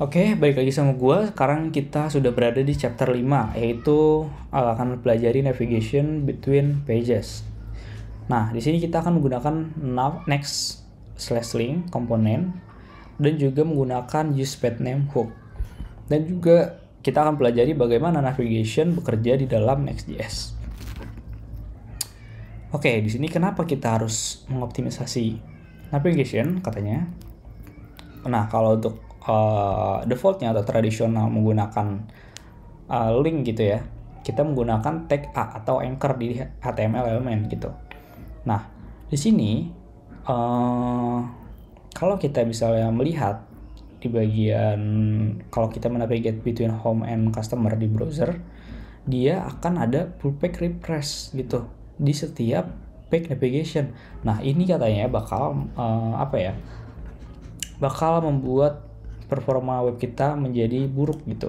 Oke, balik lagi sama gua. Sekarang kita sudah berada di chapter 5, yaitu akan pelajari navigation between pages. Nah, di sini kita akan menggunakan next slash link komponen dan juga menggunakan use path name hook. Dan juga kita akan pelajari bagaimana navigation bekerja di dalam Next.js. Oke, di sini kenapa kita harus mengoptimisasi navigation katanya? Nah, kalau untuk defaultnya atau tradisional menggunakan link gitu ya, kita menggunakan tag A atau anchor di HTML element gitu. Nah, di sini kalau kita misalnya melihat di bagian kalau kita menavigate between home and customer di browser, dia akan ada full page refresh gitu di setiap page navigation. Nah, ini katanya bakal bakal membuat performa web kita menjadi buruk gitu.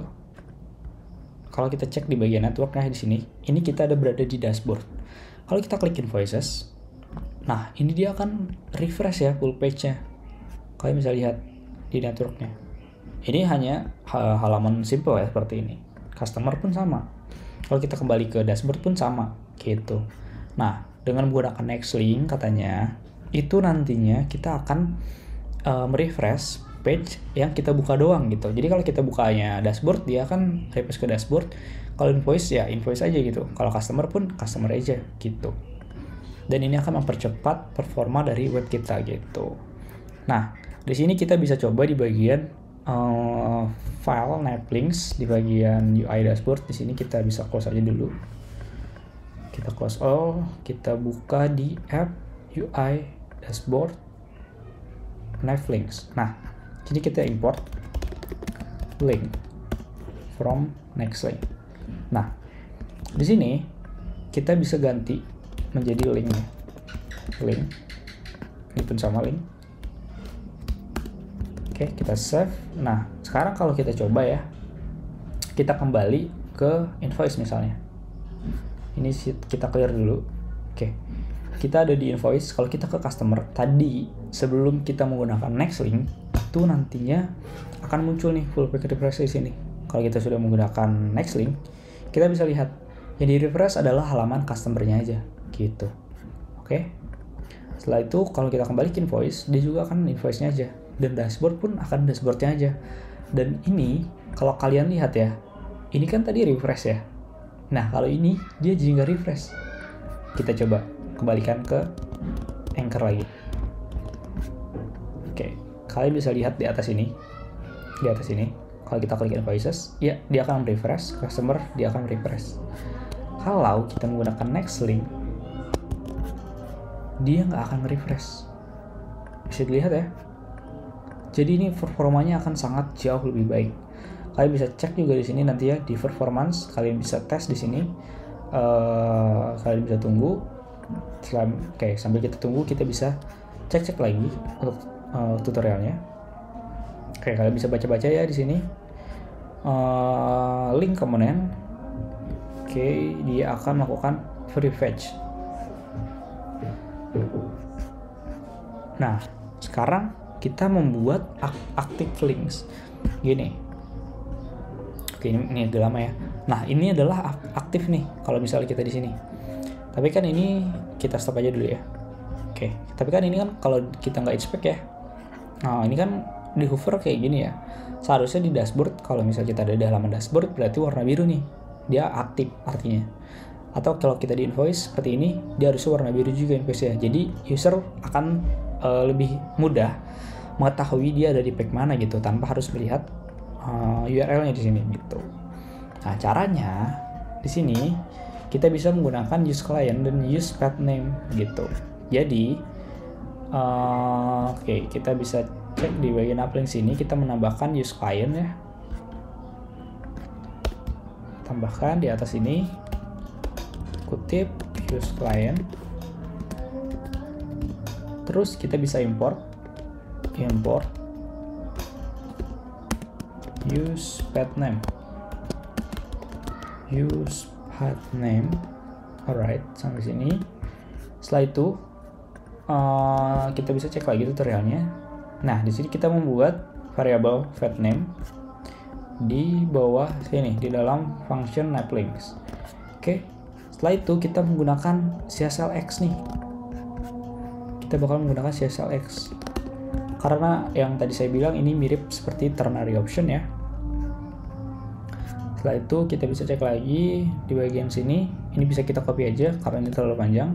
Kalau kita cek di bagian networknya di sini, ini kita ada berada di dashboard. Kalau kita klik invoices, nah ini dia akan refresh ya full page-nya. Kalian bisa lihat di networknya. Ini hanya halaman simple ya seperti ini. Customer pun sama. Kalau kita kembali ke dashboard pun sama gitu. Nah, dengan menggunakan next link katanya, itu nantinya kita akan merefresh page yang kita buka doang gitu. Jadi kalau kita bukanya dashboard, dia akan refresh ke dashboard. Kalau invoice ya invoice aja gitu. Kalau customer pun customer aja gitu. Dan ini akan mempercepat performa dari web kita gitu. Nah, di sini kita bisa coba di bagian file navlinks di bagian UI dashboard. Di sini kita bisa close aja dulu. Kita close all, kita buka di app UI dashboard navlinks. Nah, jadi kita import link from next link. Nah, di sini kita bisa ganti menjadi linknya. Link. Ini pun sama link. Oke, kita save. Nah, sekarang kalau kita coba ya, kita kembali ke invoice misalnya. Ini kita clear dulu. Oke. Kita ada di invoice. Kalau kita ke customer tadi, sebelum kita menggunakan next link, itu nantinya akan muncul nih full page refresh di sini. Kalau kita sudah menggunakan next link, kita bisa lihat yang di refresh adalah halaman customer-nya aja gitu. Oke. Setelah itu kalau kita kembali ke invoice, dia juga akan invoice-nya aja, dan dashboard pun akan dashboard-nya aja. Dan ini kalau kalian lihat ya, ini kan tadi refresh ya. Nah, kalau ini dia jadi nggak refresh. Kita coba kembalikan ke anchor lagi. Oke, kalian bisa lihat di atas ini. Di atas ini, kalau kita klik invoices, ya dia akan refresh, customer dia akan refresh. Kalau kita menggunakan next link, dia nggak akan refresh. Bisa dilihat ya. Jadi ini performanya akan sangat jauh lebih baik. Kalian bisa cek juga di sini nanti ya di performance. Kalian bisa tes di sini. Kalian bisa tunggu. Oke, sambil kita tunggu kita bisa cek lagi untuk tutorialnya. Oke, kalian bisa baca-baca ya di sini. Link komponen. Oke, dia akan melakukan prefetch. Nah, sekarang kita membuat active links. Gini. Oke, ini agak lama ya. Nah, ini adalah aktif nih kalau misalnya kita di sini. Tapi kan ini kita stop aja dulu ya. Oke, tapi kan ini kan kalau kita nggak inspect ya. Nah, ini kan di hover kayak gini ya. Seharusnya di dashboard, kalau misalnya kita ada di halaman dashboard, berarti warna biru nih. Dia aktif artinya. Atau kalau kita di invoice seperti ini, dia harusnya warna biru juga invoice-nya. Jadi user akan lebih mudah mengetahui dia ada di page mana gitu, tanpa harus melihat URL-nya di sini gitu. Nah, caranya di sini kita bisa menggunakan use client dan use path name gitu. Jadi oke, kita bisa cek di bagian uplink sini, kita menambahkan use client ya. Tambahkan di atas ini, kutip use client. Terus kita bisa import use path name. Alright, sampai sini. Setelah itu kita bisa cek lagi tutorialnya. Nah, di sini kita membuat variabel path name di bawah sini di dalam function NavLinks. Oke, setelah itu kita menggunakan CSLX nih. Kita bakal menggunakan CSLX karena yang tadi saya bilang ini mirip seperti ternary option ya. Setelah itu kita bisa cek lagi di bagian sini. Ini bisa kita copy aja karena ini terlalu panjang.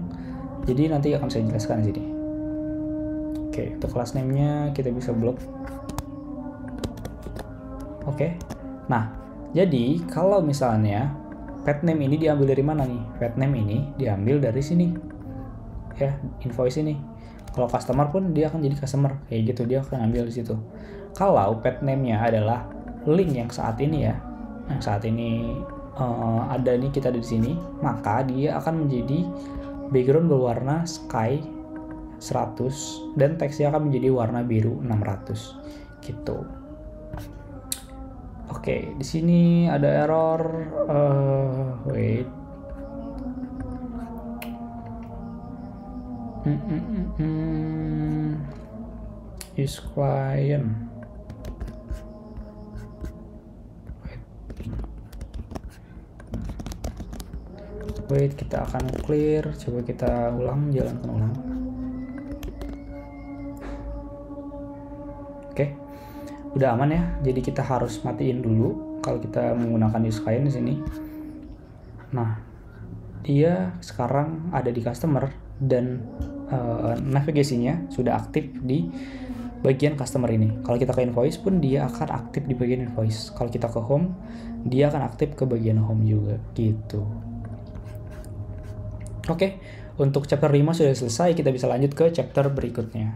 Jadi nanti akan saya jelaskan di sini. Oke, untuk class name-nya kita bisa blok. Oke. Nah, jadi kalau misalnya pet name ini diambil dari mana nih? Pet name ini diambil dari sini. Ya, invoice ini. Kalau customer pun dia akan jadi customer kayak gitu, dia akan ambil di situ. Kalau pet name-nya adalah link yang saat ini ya, yang saat ini ada nih, kita ada di sini, maka dia akan menjadi background berwarna sky 100 dan teksnya akan menjadi warna biru 600 gitu. Oke, di sini ada error. Wait. Use client. Wait, kita akan clear. Coba kita ulang, jalankan ulang. Oke, udah aman ya. Jadi kita harus matiin dulu kalau kita menggunakan use client di sini. Nah, dia sekarang ada di customer dan navigasinya sudah aktif di bagian customer ini. Kalau kita ke invoice pun dia akan aktif di bagian invoice. Kalau kita ke home, dia akan aktif ke bagian home juga gitu. Oke, untuk chapter 5 sudah selesai, kita bisa lanjut ke chapter berikutnya.